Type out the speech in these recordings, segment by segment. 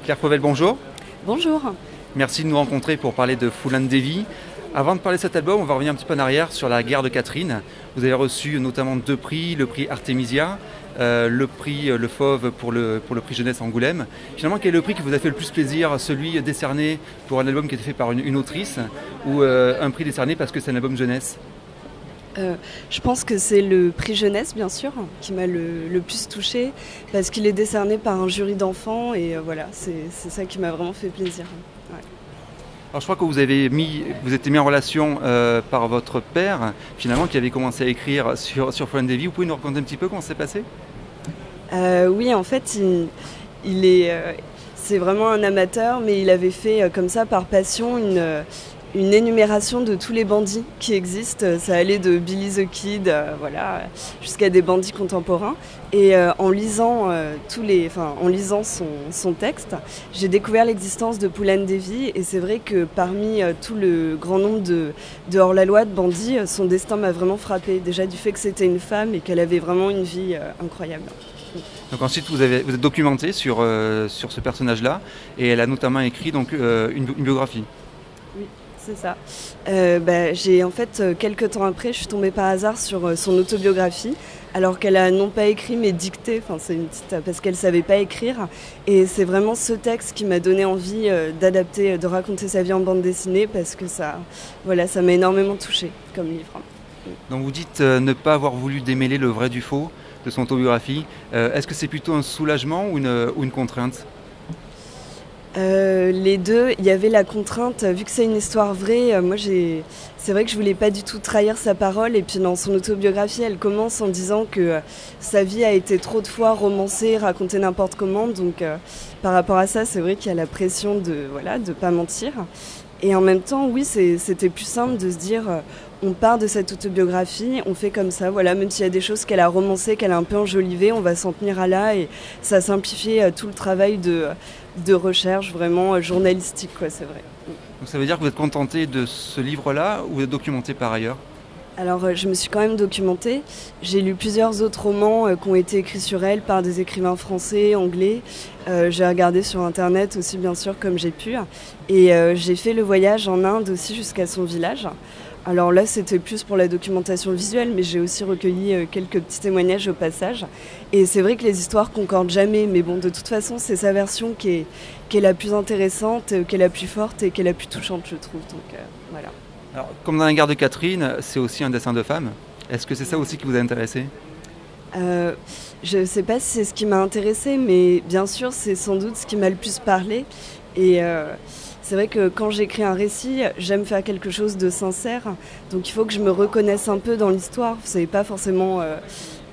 Claire Fauvel, bonjour. Bonjour. Merci de nous rencontrer pour parler de Phoolan Devi. Avant de parler de cet album, on va revenir un petit peu en arrière sur la guerre de Catherine. Vous avez reçu notamment 2 prix, le prix Artemisia, le prix Le Fauve pour le prix Jeunesse Angoulême. Finalement, quel est le prix qui vous a fait le plus plaisir? Celui décerné pour un album qui a été fait par une autrice ou un prix décerné parce que c'est un album jeunesse? Je pense que c'est le prix jeunesse, bien sûr, qui m'a le plus touchée, parce qu'il est décerné par un jury d'enfants, et voilà, c'est ça qui m'a vraiment fait plaisir. Ouais. Alors je crois que vous êtes mis en relation par votre père, finalement, qui avait commencé à écrire sur Phoolan Devi. Vous pouvez nous raconter un petit peu comment ça s'est passé? Oui, en fait, c'est vraiment un amateur, mais il avait fait comme ça, par passion, une énumération de tous les bandits qui existent. Ça allait de Billy the Kid, voilà, jusqu'à des bandits contemporains. Et en lisant son texte, j'ai découvert l'existence de Phoolan Devi. Et c'est vrai que parmi tout le grand nombre de hors-la-loi de bandits, son destin m'a vraiment frappée. Déjà du fait que c'était une femme et qu'elle avait vraiment une vie incroyable. Donc ensuite, vous êtes documenté sur ce personnage-là, et elle a notamment écrit donc, une biographie. Oui, c'est ça. En fait, quelques temps après, je suis tombée par hasard sur son autobiographie, alors qu'elle a non pas écrit mais dicté, parce qu'elle savait pas écrire. Et c'est vraiment ce texte qui m'a donné envie d'adapter, de raconter sa vie en bande dessinée, parce que ça m'a énormément touchée comme livre. Donc vous dites ne pas avoir voulu démêler le vrai du faux de son autobiographie. Est-ce que c'est plutôt un soulagement ou une contrainte? Les deux. Il y avait la contrainte, vu que c'est une histoire vraie, c'est vrai que je voulais pas du tout trahir sa parole, et puis dans son autobiographie, elle commence en disant que sa vie a été trop de fois romancée, racontée n'importe comment, donc par rapport à ça, c'est vrai qu'il y a la pression de pas mentir. Et en même temps, oui, c'était plus simple de se dire, on part de cette autobiographie, on fait comme ça, voilà, même s'il y a des choses qu'elle a romancées, qu'elle a un peu enjolivées, on va s'en tenir à là, et ça a simplifié tout le travail de recherche vraiment journalistique, quoi, c'est vrai. Donc ça veut dire que vous êtes contenté de ce livre-là, ou vous êtes documenté par ailleurs? Alors je me suis quand même documentée. J'ai lu plusieurs autres romans qui ont été écrits sur elle par des écrivains français, anglais. J'ai regardé sur internet aussi, bien sûr, comme j'ai pu. Et j'ai fait le voyage en Inde aussi jusqu'à son village. Alors là, c'était plus pour la documentation visuelle, mais j'ai aussi recueilli quelques petits témoignages au passage. Et c'est vrai que les histoires concordent jamais, mais bon, de toute façon, c'est sa version qui est la plus intéressante, qui est la plus forte et qui est la plus touchante, je trouve. Donc voilà. Alors, comme dans la guerre de Catherine, c'est aussi un dessin de femme. Est-ce que c'est ça aussi qui vous a intéressé? Je ne sais pas si c'est ce qui m'a intéressée, mais bien sûr, c'est sans doute ce qui m'a le plus parlé. Et c'est vrai que quand j'écris un récit, j'aime faire quelque chose de sincère. Donc il faut que je me reconnaisse un peu dans l'histoire. Ce n'est pas forcément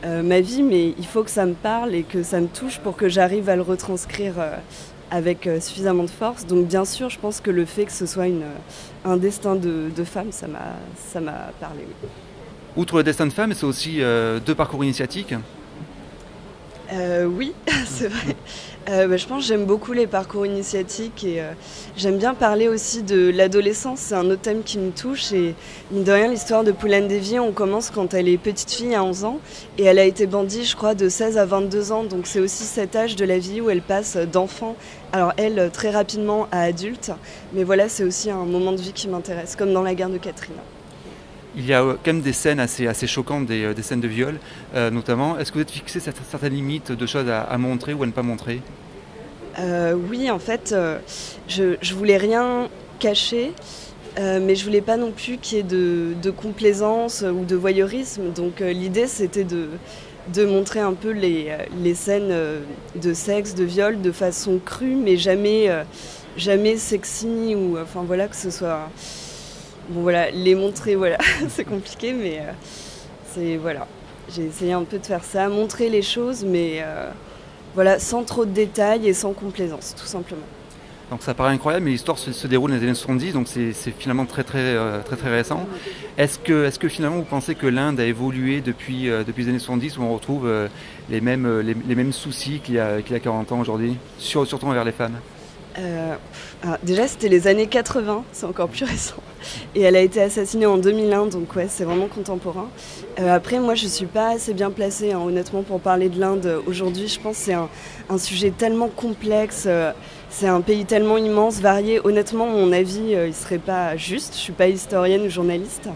ma vie, mais il faut que ça me parle et que ça me touche pour que j'arrive à le retranscrire avec suffisamment de force. Donc bien sûr, je pense que le fait que ce soit un destin de femme, ça m'a parlé. Oui. Outre le destin de femme, c'est aussi 2 parcours initiatiques. Oui, c'est vrai. Je pense que j'aime beaucoup les parcours initiatiques, et j'aime bien parler aussi de l'adolescence. C'est un autre thème qui me touche, et mine de rien, l'histoire de Phoolan Devi, on commence quand elle est petite fille à 11 ans, et elle a été bandit, je crois, de 16 à 22 ans. Donc c'est aussi cet âge de la vie où elle passe d'enfant, alors elle, très rapidement, à adulte. Mais voilà, c'est aussi un moment de vie qui m'intéresse, comme dans la guerre de Catherine. Il y a quand même des scènes assez choquantes, des scènes de viol notamment. Est-ce que vous êtes fixé certaines limites de choses à montrer ou à ne pas montrer? Oui, en fait, je voulais rien cacher, mais je voulais pas non plus qu'il y ait de complaisance ou de voyeurisme. Donc l'idée, c'était de montrer un peu les scènes de sexe, de viol, de façon crue, mais jamais sexy, ou enfin voilà, que ce soit... Bon voilà, les montrer, voilà, c'est compliqué, mais voilà. J'ai essayé un peu de faire ça, montrer les choses, mais voilà, sans trop de détails et sans complaisance, tout simplement. Donc ça paraît incroyable, mais l'histoire se déroule dans les années 70, donc c'est finalement très récent. Est-ce que finalement vous pensez que l'Inde a évolué depuis les années 70, où on retrouve les mêmes soucis qu'il y a 40 ans aujourd'hui, surtout envers les femmes? Déjà, c'était les années 80, c'est encore plus récent. Et elle a été assassinée en 2001, donc ouais, c'est vraiment contemporain. Après, moi, je suis pas assez bien placée, hein, honnêtement, pour parler de l'Inde aujourd'hui. Je pense que c'est un sujet tellement complexe. C'est un pays tellement immense, varié. Honnêtement, mon avis, il serait pas juste. Je suis pas historienne ou journaliste.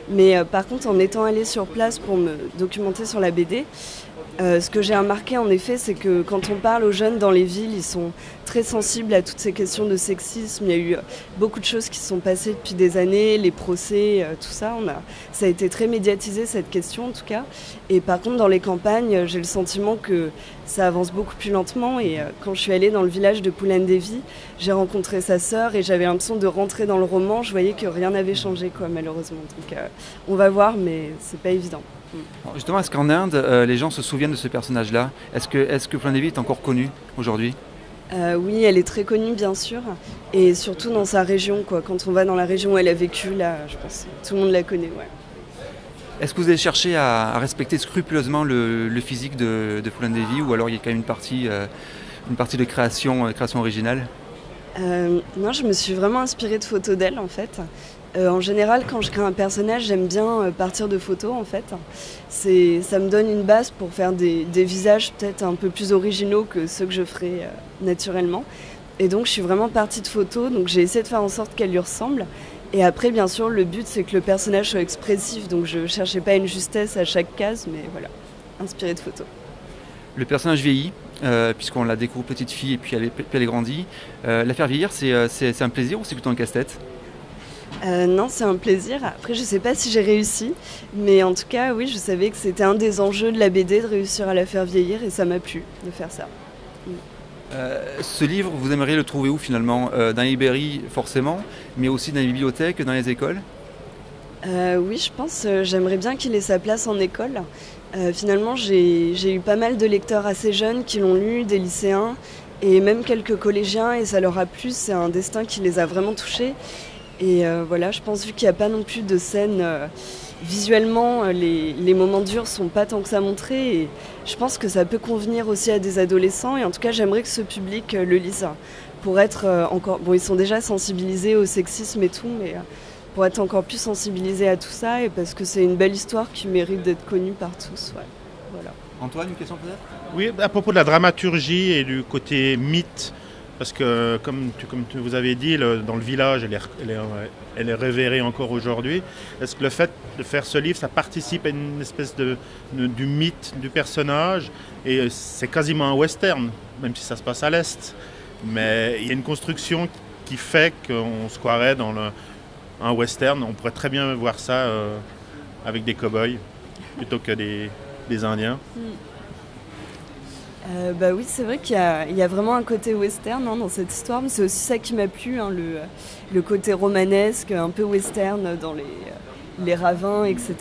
Mais par contre, en étant allée sur place pour me documenter sur la BD, ce que j'ai remarqué en effet, c'est que quand on parle aux jeunes dans les villes, ils sont très sensibles à toutes ces questions de sexisme. Il y a eu beaucoup de choses qui se sont passées depuis des années, les procès, tout ça. Ça a été très médiatisé, cette question en tout cas. Et par contre, dans les campagnes, j'ai le sentiment que ça avance beaucoup plus lentement. Et quand je suis allée dans le village de Phulan Devi, j'ai rencontré sa sœur et j'avais l'impression de rentrer dans le roman. Je voyais que rien n'avait changé, quoi, malheureusement. Donc on va voir, mais c'est pas évident. Alors justement, est-ce qu'en Inde, les gens se souviennent de ce personnage-là? Est-ce que Phulan Devi est encore connue aujourd'hui? Oui, elle est très connue, bien sûr. Et surtout dans sa région, quoi. Quand on va dans la région où elle a vécu, là, je pense que tout le monde la connaît, ouais. Est-ce que vous avez cherché à respecter scrupuleusement le physique de Phulan Devi, ou alors il y a quand même une partie de création originale? Moi, je me suis vraiment inspirée de photos d'elle, en fait. En général, quand je crée un personnage, j'aime bien partir de photos, en fait. Ça me donne une base pour faire des visages peut-être un peu plus originaux que ceux que je ferais naturellement. Et donc, je suis vraiment partie de photos. Donc, j'ai essayé de faire en sorte qu'elle lui ressemble. Et après, bien sûr, le but, c'est que le personnage soit expressif. Donc, je ne cherchais pas une justesse à chaque case, mais voilà, inspirée de photos. Le personnage vieillit, puisqu'on la découvre petite fille et puis elle grandit. La faire vieillir, c'est un plaisir ou c'est plutôt un casse-tête? Non, c'est un plaisir. Après, je ne sais pas si j'ai réussi, mais en tout cas, oui, je savais que c'était un des enjeux de la BD, de réussir à la faire vieillir, et ça m'a plu de faire ça. Ce livre, vous aimeriez le trouver où finalement? Dans les librairies, forcément, mais aussi dans les bibliothèques, dans les écoles? Oui, je pense, j'aimerais bien qu'il ait sa place en école. Finalement, j'ai eu pas mal de lecteurs assez jeunes qui l'ont lu, des lycéens, et même quelques collégiens, et ça leur a plu. C'est un destin qui les a vraiment touchés. Et voilà, je pense, vu qu'il n'y a pas non plus de scène, visuellement, les moments durs sont pas tant que ça montré. Et je pense que ça peut convenir aussi à des adolescents. Et en tout cas, j'aimerais que ce public le lise pour être encore... Bon, ils sont déjà sensibilisés au sexisme et tout, mais pour être encore plus sensibilisés à tout ça. Et parce que c'est une belle histoire qui mérite d'être connue par tous. Ouais. Voilà. Antoine, une question peut-être? Oui, à propos de la dramaturgie et du côté mythe. Parce que, comme vous avez dit, dans le village, elle est révérée encore aujourd'hui. Est-ce que le fait de faire ce livre, ça participe à une espèce du mythe du personnage? Et c'est quasiment un western, même si ça se passe à l'Est. Mais il y a une construction qui fait qu'on se croirait dans un western. On pourrait très bien voir ça avec des cow-boys plutôt que des Indiens. Bah oui, c'est vrai qu'il y a vraiment un côté western, hein, dans cette histoire, mais c'est aussi ça qui m'a plu, hein, le côté romanesque, un peu western dans les ravins, etc.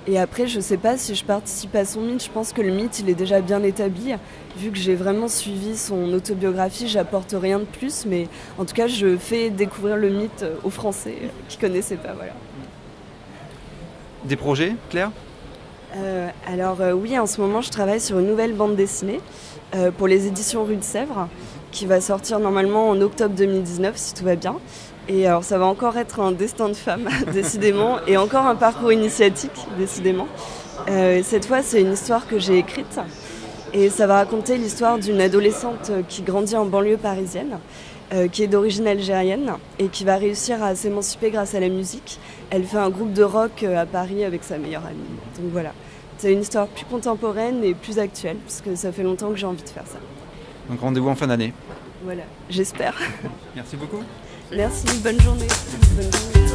Et après, je sais pas si je participe à son mythe, je pense que le mythe, il est déjà bien établi. Vu que j'ai vraiment suivi son autobiographie, j'apporte rien de plus, mais en tout cas, je fais découvrir le mythe aux Français qui connaissaient pas, voilà. Des projets, Claire? Oui, en ce moment je travaille sur une nouvelle bande dessinée pour les éditions Rue de Sèvres qui va sortir normalement en octobre 2019 si tout va bien. Et alors ça va encore être un destin de femme décidément et encore un parcours initiatique décidément. Cette fois c'est une histoire que j'ai écrite et ça va raconter l'histoire d'une adolescente qui grandit en banlieue parisienne. Qui est d'origine algérienne et qui va réussir à s'émanciper grâce à la musique. Elle fait un groupe de rock à Paris avec sa meilleure amie. Donc voilà, c'est une histoire plus contemporaine et plus actuelle, parce que ça fait longtemps que j'ai envie de faire ça. Donc rendez-vous en fin d'année. Voilà, j'espère. Merci beaucoup. Merci, bonne journée. Bonne journée.